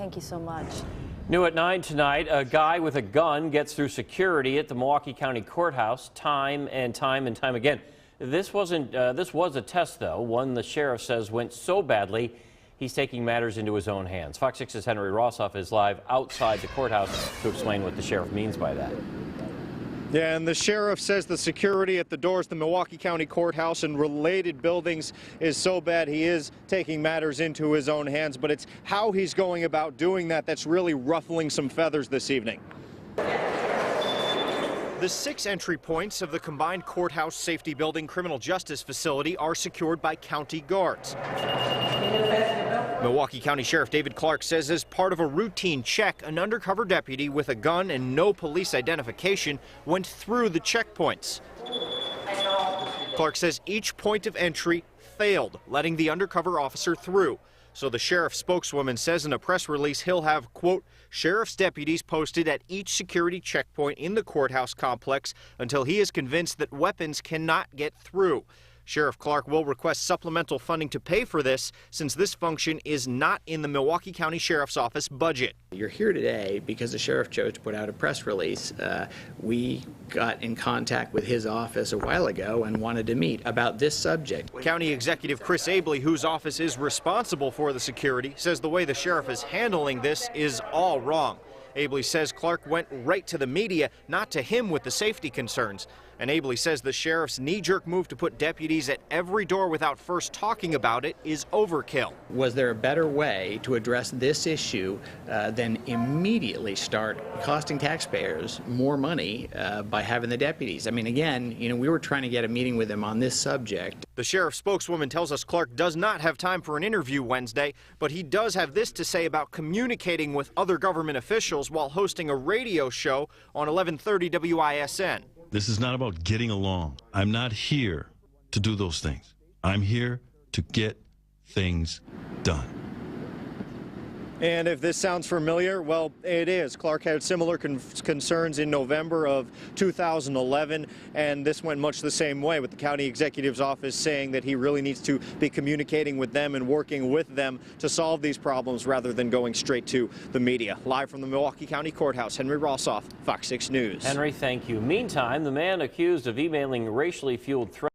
Thank you so much. New at 9 tonight, a guy with a gun gets through security at the Milwaukee County Courthouse time and time again. This was a test, though, one the sheriff says went so badly he's taking matters into his own hands. Fox 6's Henry Rossoff is live outside the courthouse to explain what the sheriff means by that. Yeah, and the sheriff says the security at the doors to the Milwaukee County Courthouse and related buildings is so bad he is taking matters into his own hands, but it's how he's going about doing that that's really ruffling some feathers this evening. The 6 entry points of the combined courthouse safety building criminal justice facility are secured by county guards. Milwaukee County Sheriff David Clark says as part of a routine check, an undercover deputy with a gun and no police identification went through the checkpoints. Clark says each point of entry failed, letting the undercover officer through. So the sheriff's spokeswoman says in a press release he'll have, quote, sheriff's deputies posted at each security checkpoint in the courthouse complex until he is convinced that weapons cannot get through. Sheriff Clark will request supplemental funding to pay for this since this function is not in the Milwaukee County Sheriff's Office budget. You're here today because the sheriff chose to put out a press release. We got in contact with his office a while ago and wanted to meet about this subject. County Executive Chris Abley, whose office is responsible for the security, says the way the sheriff is handling this is all wrong. Abley says Clark went right to the media, not to him with the safety concerns. And Abley says the sheriff's knee-jerk move to put deputies at every door without first talking about it is overkill. Was there a better way to address this issue than immediately start costing taxpayers more money by having the deputies? I mean, again, we were trying to get a meeting with him on this subject. The sheriff's spokeswoman tells us Clark does not have time for an interview Wednesday, but he does have this to say about communicating with other government officials while hosting a radio show on 1130 WISN. This is not about getting along. I'm not here to do those things. I'm here to get things done. And if this sounds familiar, well, it is. Clark had similar concerns in November of 2011, and this went much the same way, with the county executive's office saying that he really needs to be communicating with them and working with them to solve these problems rather than going straight to the media. Live from the Milwaukee County Courthouse, Henry Rossoff, Fox 6 News. Henry, thank you. Meantime, the man accused of emailing racially fueled threats